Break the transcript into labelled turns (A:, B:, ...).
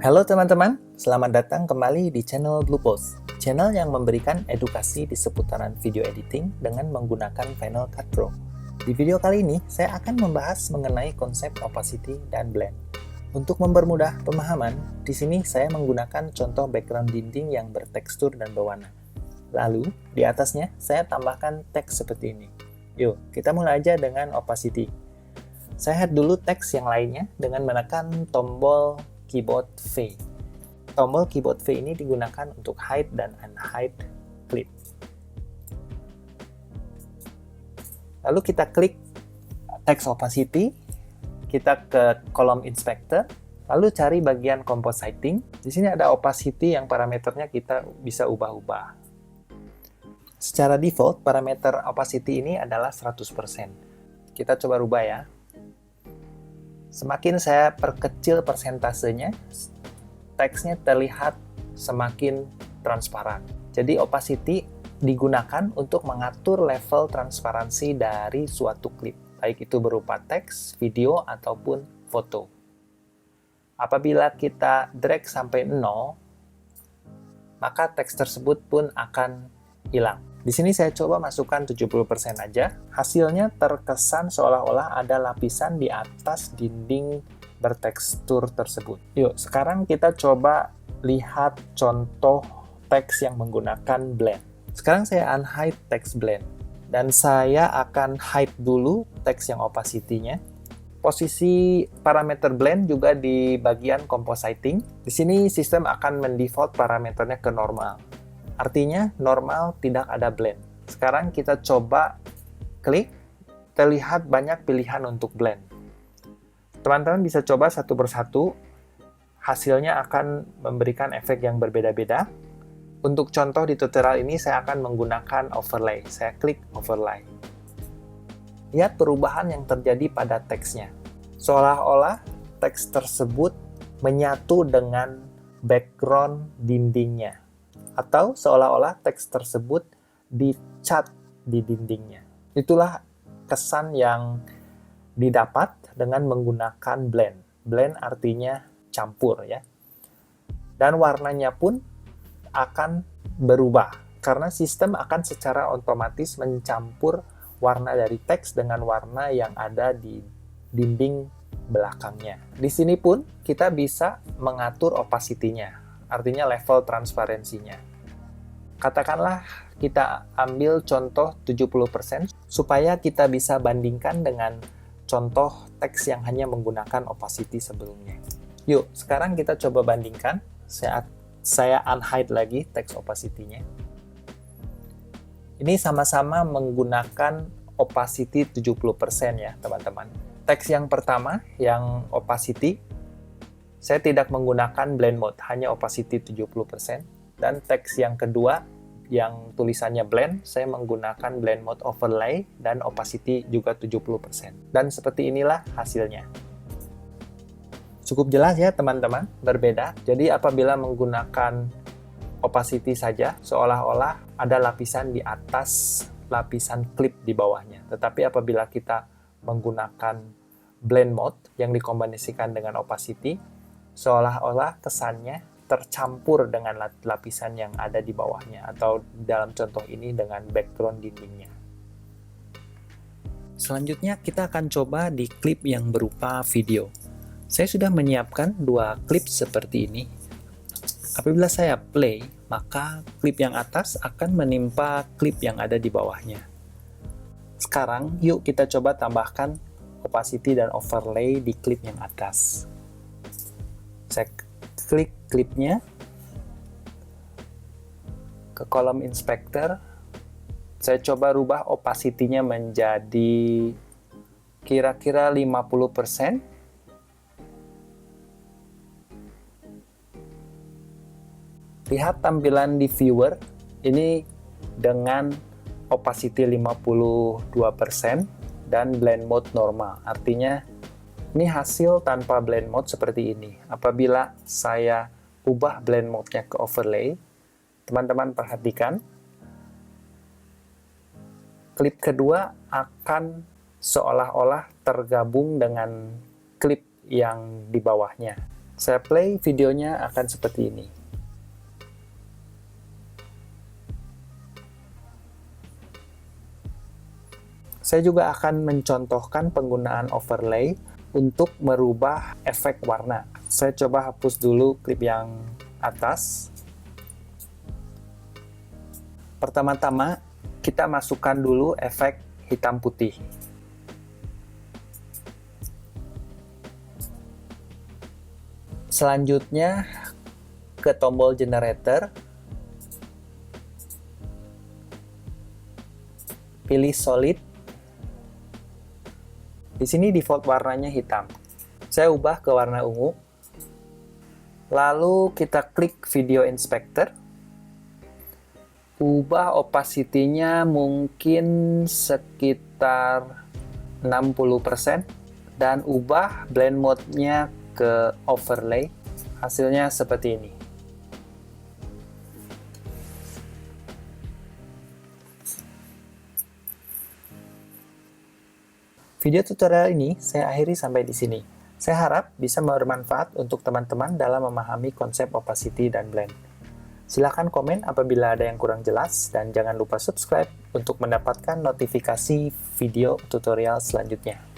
A: Halo teman-teman, selamat datang kembali di channel Bluepost, channel yang memberikan edukasi di seputaran video editing dengan menggunakan Final Cut Pro. Di video kali ini, saya akan membahas mengenai konsep opacity dan blend. Untuk mempermudah pemahaman, di sini saya menggunakan contoh background dinding yang bertekstur dan berwarna. Lalu, di atasnya saya tambahkan teks seperti ini. Yuk, kita mulai aja dengan opacity. Saya add dulu teks yang lainnya dengan menekan tombol keyboard V. Tombol keyboard V ini digunakan untuk hide dan unhide clip. Lalu kita klik text opacity, kita ke kolom inspector, lalu cari bagian compositing. Di sini ada opacity yang parameternya kita bisa ubah-ubah. Secara default, parameter opacity ini adalah 100%. Kita coba rubah ya. Semakin saya perkecil persentasenya, teksnya terlihat semakin transparan. Jadi opacity digunakan untuk mengatur level transparansi dari suatu klip, baik itu berupa teks, video, ataupun foto. Apabila kita drag sampai 0, maka teks tersebut pun akan hilang. Di sini saya coba masukkan 70% aja. Hasilnya terkesan seolah-olah ada lapisan di atas dinding bertekstur tersebut. Yuk, sekarang kita coba lihat contoh teks yang menggunakan blend. Sekarang saya unhide text blend. Dan saya akan hide dulu teks yang opacity-nya. Posisi parameter blend juga di bagian compositing. Di sini sistem akan mendefault parameternya ke normal. Artinya normal tidak ada blend. Sekarang kita coba klik, terlihat banyak pilihan untuk blend. Teman-teman bisa coba satu persatu, hasilnya akan memberikan efek yang berbeda-beda. Untuk contoh di tutorial ini saya akan menggunakan overlay. Saya klik overlay. Lihat perubahan yang terjadi pada teksnya. Seolah-olah teks tersebut menyatu dengan background dindingnya. Atau seolah-olah teks tersebut dicat di dindingnya. Itulah kesan yang didapat dengan menggunakan blend. Blend artinya campur ya. Dan warnanya pun akan berubah karena sistem akan secara otomatis mencampur warna dari teks dengan warna yang ada di dinding belakangnya. Di sini pun kita bisa mengatur opacity-nya. Artinya level transparansinya. Katakanlah kita ambil contoh 70% supaya kita bisa bandingkan dengan contoh teks yang hanya menggunakan opacity sebelumnya. Yuk, sekarang kita coba bandingkan. Saya unhide lagi teks opacity-nya. Ini sama-sama menggunakan opacity 70% ya, teman-teman. Teks yang pertama, yang opacity, saya tidak menggunakan blend mode, hanya opacity 70%. Dan teks yang kedua, yang tulisannya blend, saya menggunakan blend mode overlay dan opacity juga 70%. Dan seperti inilah hasilnya. Cukup jelas ya teman-teman, berbeda. Jadi apabila menggunakan opacity saja, seolah-olah ada lapisan di atas lapisan klip di bawahnya. Tetapi apabila kita menggunakan blend mode yang dikombinasikan dengan opacity, seolah-olah kesannya tercampur dengan lapisan yang ada di bawahnya, atau dalam contoh ini dengan background dindingnya. Selanjutnya kita akan coba di klip yang berupa video. Saya sudah menyiapkan dua klip seperti ini. Apabila saya play, maka klip yang atas akan menimpa klip yang ada di bawahnya. Sekarang yuk kita coba tambahkan opacity dan overlay di klip yang atas. Saya klik klipnya, ke kolom inspector, saya coba rubah opacity-nya menjadi kira-kira 50%. Lihat tampilan di viewer, ini dengan opacity 52% dan blend mode normal. Artinya ini hasil tanpa blend mode seperti ini. Apabila saya ubah blend mode-nya ke overlay, teman-teman perhatikan, klip kedua akan seolah-olah tergabung dengan klip yang di bawahnya. Saya play, videonya akan seperti ini. Saya juga akan mencontohkan penggunaan overlay untuk merubah efek warna. Saya coba hapus dulu klip yang atas. Pertama-tama, kita masukkan dulu efek hitam putih. Selanjutnya, ke tombol generator, pilih solid. Di sini default warnanya hitam. Saya ubah ke warna ungu. Lalu kita klik Video Inspector. Ubah opacity-nya mungkin sekitar 60% dan ubah blend mode-nya ke overlay. Hasilnya seperti ini. Video tutorial ini saya akhiri sampai di sini. Saya harap bisa bermanfaat untuk teman-teman dalam memahami konsep opacity dan blend. Silahkan komen apabila ada yang kurang jelas, dan jangan lupa subscribe untuk mendapatkan notifikasi video tutorial selanjutnya.